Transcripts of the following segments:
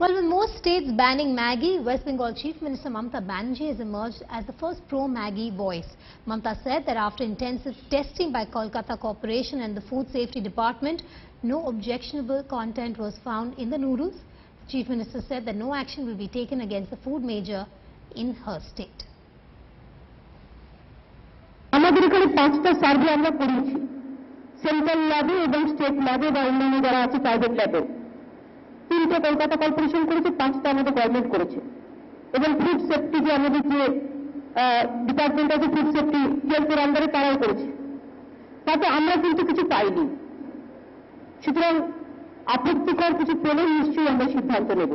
Well, with most states banning Maggi, West Bengal Chief Minister Mamata Banerjee has emerged as the first pro-Maggi voice. Mamata said that after intensive testing by Kolkata Corporation and the Food Safety Department, no objectionable content was found in the noodles. The Chief Minister said that no action will be taken against the food major in her state. আমাদের এখানে 5টা survey আমরা করেছি central ল্যাবে এবং state ল্যাবে বা অন্যান্য যারা আছে প্রাইভেট ল্যাবে 3টে কলকাতা কর্পোরেশন করেছে 5টা আমাদের গভর্নমেন্ট করেছে এবং ফুড সেফটি যে আমাদের যে ডিপার্টমেন্ট আছে ফুড সেফটি হেলথের আন্ডারে তারাও করেছে তাতে আমরা কিন্তু কিছু পাইনি সুতরাং আপত্তিকর কিছু পেলে নিশ্চয়ই আমরা সিদ্ধান্ত নেব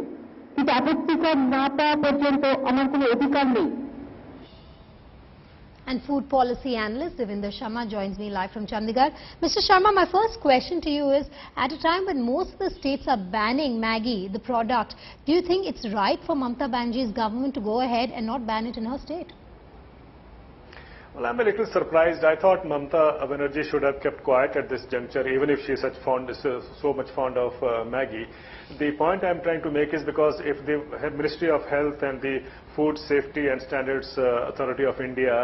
কিন্তু আপত্তিকর না পাওয়া পর্যন্ত আমার কোনো অধিকার নেই। And food policy analyst Devinder Sharma joins me live from Chandigarh. Mr. Sharma, my first question to you is, at a time when most of the states are banning Maggi, the product, do you think it's right for Mamata Banerjee's government to go ahead and not ban it in her state? Well, I'm a little surprised. I thought Mamata Banerjee should have kept quiet at this juncture, even if she is so much fond of Maggi. The point I'm trying to make is because if the Ministry of Health and the Food Safety and Standards Authority of India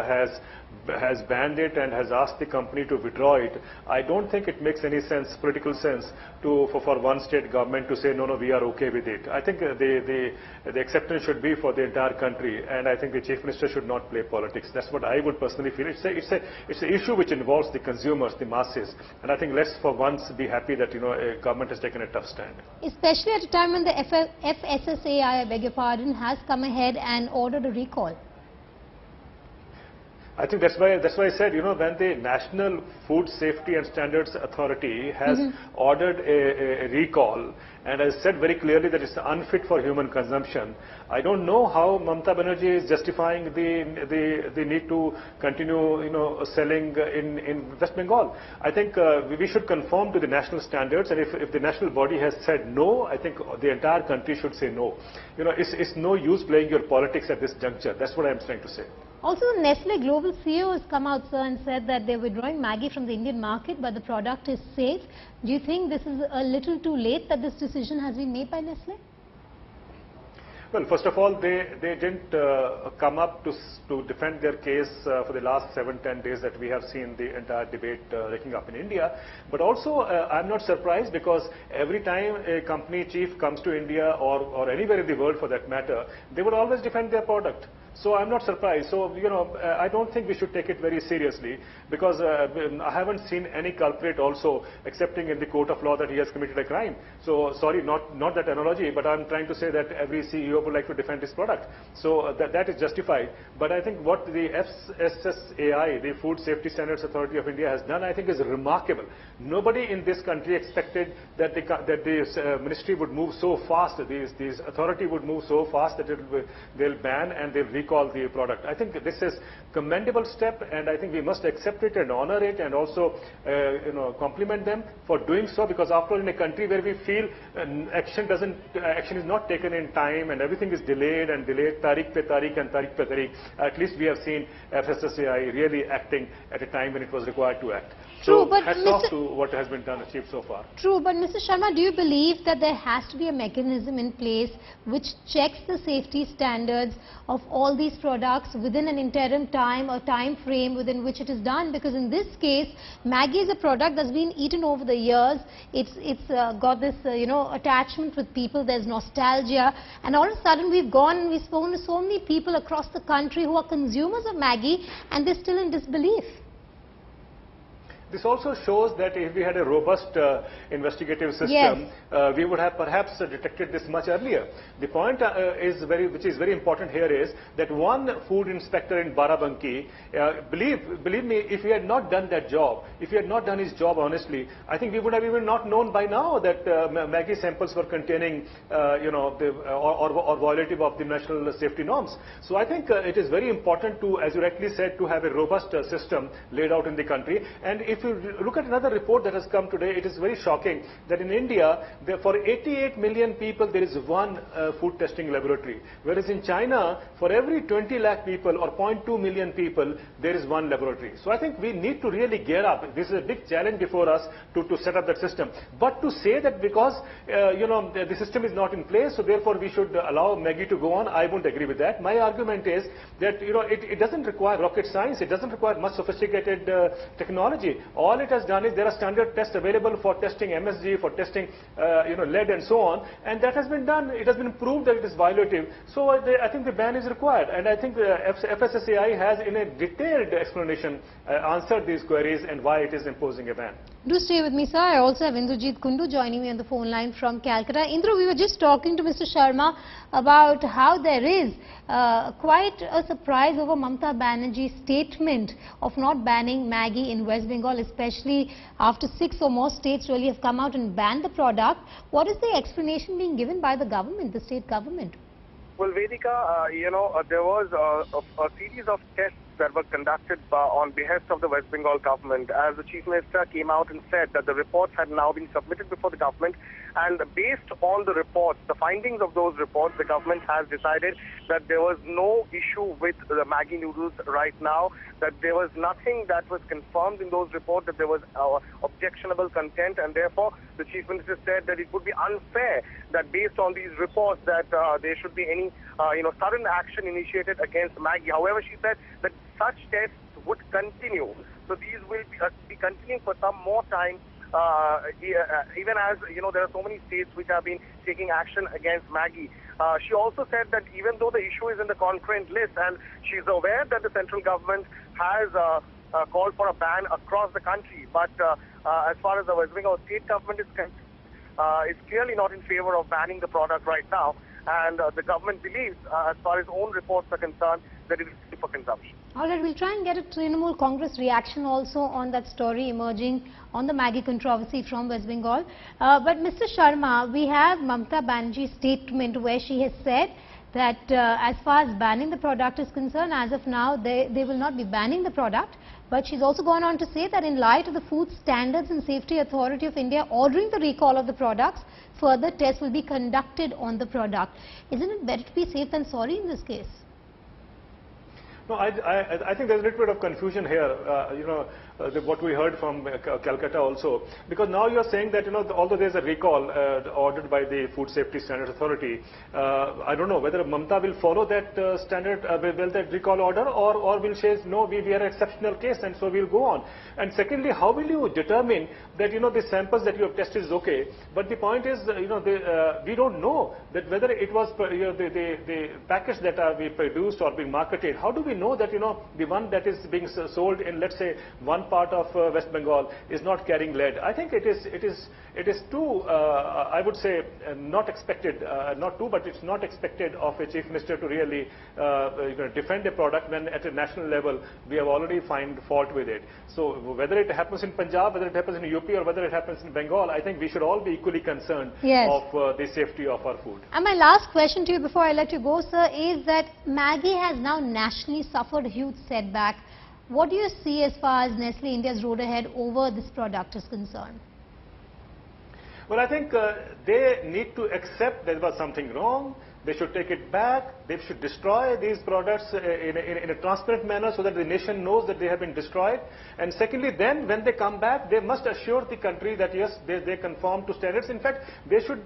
has banned it and has asked the company to withdraw it, I don't think it makes any sense, political sense, for one state government to say no, we are okay with it. I think the acceptance should be for the entire country, and I think the Chief Minister should not play politics. That's what I would personally feel. It's an issue which involves the consumers, the masses, and I think let's for once be happy that a government has taken a tough stand. Especially at a time when the FSSAI, I beg your pardon, has come ahead and ordered a recall. I think that's why I said, when the National Food Safety and Standards Authority has ordered a recall and has said very clearly that it's unfit for human consumption, I don't know how Mamata Banerjee is justifying the need to continue, selling in West Bengal. I think we should conform to the national standards, and if the national body has said no, I think the entire country should say no. It's no use playing your politics at this juncture. That's what I'm trying to say. Also, the Nestle global CEO has come out, sir, and said that they're withdrawing Maggi from the Indian market, but the product is safe. Do you think this is a little too late that this decision has been made by Nestle? Well, first of all, they didn't come up to defend their case for the last 7-10 days that we have seen the entire debate raking up in India. But also, I'm not surprised because every time a company chief comes to India or anywhere in the world for that matter, they would always defend their product. So I'm not surprised. So, I don't think we should take it very seriously because I haven't seen any culprit also accepting in the court of law that he has committed a crime. So, sorry, not that analogy, but I'm trying to say that every CEO would like to defend his product. So, that is justified. But I think what the FSSAI, the Food Safety Standards Authority of India, has done, I think is remarkable. Nobody in this country expected that this ministry would move so fast, this authority would move so fast that they'll ban and they'll recall the product. I think this is commendable step, and I think we must accept it and honor it and also compliment them for doing so, because after all, in a country where we feel action is not taken in time and everything is delayed, tariq pe tariq and tariq pe tariq, at least we have seen FSSAI really acting at a time when it was required to act. True, so but hats off to what has been achieved so far. True, but Mr. Sharma, do you believe that there has to be a mechanism in place which checks the safety standards of all these products within an interim time or time frame within which it is done? Because in this case, Maggi is a product that's been eaten over the years. It's got this attachment with people. There's nostalgia, and all of a sudden we've spoken to so many people across the country who are consumers of Maggi, and they're still in disbelief. This also shows that if we had a robust investigative system, we would have perhaps detected this much earlier. The point which is very important here is that one food inspector in Barabanki, believe me, if he had not done that job, if he had not done his job honestly, I think we would have even not known by now that Maggi samples were containing, or violative of the national safety norms. So I think it is very important to, as you rightly said, to have a robust system laid out in the country. And if if you look at another report that has come today, it is very shocking that in India, for 88 million people, there is one food testing laboratory. Whereas in China, for every 20 lakh people or 0.2 million people, there is one laboratory. So I think we need to really gear up. This is a big challenge before us to set up that system. But to say that because, the system is not in place, so therefore we should allow Maggi to go on, I won't agree with that. My argument is that, it doesn't require rocket science. It doesn't require much sophisticated technology. All it has done is there are standard tests available for testing MSG, for testing, lead and so on. And that has been done. It has been proved that it is violative. So I think the ban is required. And I think FSSAI has, in a detailed explanation, answered these queries and why it is imposing a ban. Do stay with me, sir. I also have Indrajit Kundu joining me on the phone line from Calcutta. Indra, we were just talking to Mr. Sharma about how there is quite a surprise over Mamata Banerjee's statement of not banning Maggi in West Bengal, especially after 6 or more states really have come out and banned the product. What is the explanation being given by the government, the state government? Well, Vedika, there was a series of tests that were conducted on behest of the West Bengal government, as the Chief Minister came out and said that the reports had now been submitted before the government, and based on the reports, the findings of those reports, the government has decided that there was no issue with the Maggi noodles right now, that there was nothing that was confirmed in those reports, that there was objectionable content, and therefore the Chief Minister said that it would be unfair that based on these reports that there should be any sudden action initiated against Maggi. However, she said that such tests would continue. So these will be continuing for some more time, even as, there are so many states which have been taking action against Maggi. She also said that even though the issue is in the concurrent list, and she's aware that the central government has called for a ban across the country, but as far as the West Bengal state government is concerned, it's clearly not in favor of banning the product right now. And the government believes, as far as own reports are concerned, that it is fit for consumption. All right, we'll try and get a Trinamool Congress reaction also on that story emerging on the Maggi controversy from West Bengal. But Mr. Sharma, we have Mamata Banerjee's statement where she has said that as far as banning the product is concerned, as of now, they will not be banning the product. But she's also gone on to say that in light of the Food Standards and Safety Authority of India ordering the recall of the products, further tests will be conducted on the product. Isn't it better to be safe than sorry in this case? No, I think there's a little bit of confusion here, what we heard from Calcutta also, because now you're saying that, although there's a recall ordered by the Food Safety Standards Authority, I don't know whether Mamata will follow that that recall order, or will say, no, we are an exceptional case and so we'll go on. And secondly, how will you determine that, the samples that you have tested is okay, but the point is, we don't know that whether it was, the packets that are being produced or being marketed, how do we know that, the one that is being sold in, let's say, one part of West Bengal is not carrying lead? I think it is too, I would say, not expected, not too, but it's not expected of a Chief Minister to really defend a product when at a national level we have already found fault with it. So whether it happens in Punjab, whether it happens in UP, or whether it happens in Bengal, I think we should all be equally concerned of the safety of our food. And my last question to you before I let you go, sir, is that Maggi has now nationally suffered a huge setback. What do you see as far as Nestle India's road ahead over this product is concerned? Well, I think they need to accept there was something wrong. They should take it back. They should destroy these products in a transparent manner so that the nation knows that they have been destroyed. And secondly, then when they come back, they must assure the country that yes, they conform to standards. In fact, they should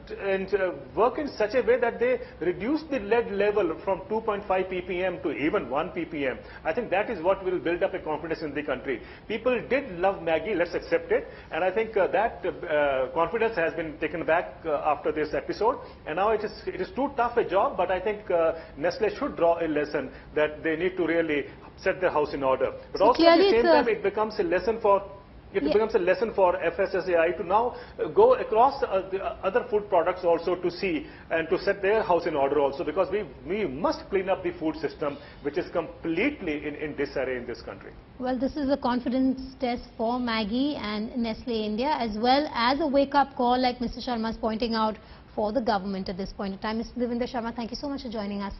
work in such a way that they reduce the lead level from 2.5 ppm to even 1 ppm. I think that is what will build up a confidence in the country. People did love Maggi, let's accept it. And I think that confidence has been taken back after this episode. And now it is too tough a job, but I think Nestle should draw a lesson that they need to really set their house in order. But so also at the same time, it becomes a lesson for becomes a lesson for FSSAI to now go across the other food products also to see and to set their house in order also, because we must clean up the food system, which is completely in disarray in this country. Well, this is a confidence test for Maggi and Nestle India, as well as a wake-up call, like Mr. Sharma is pointing out, for the government at this point in time. Mr. Devinder Sharma, thank you so much for joining us.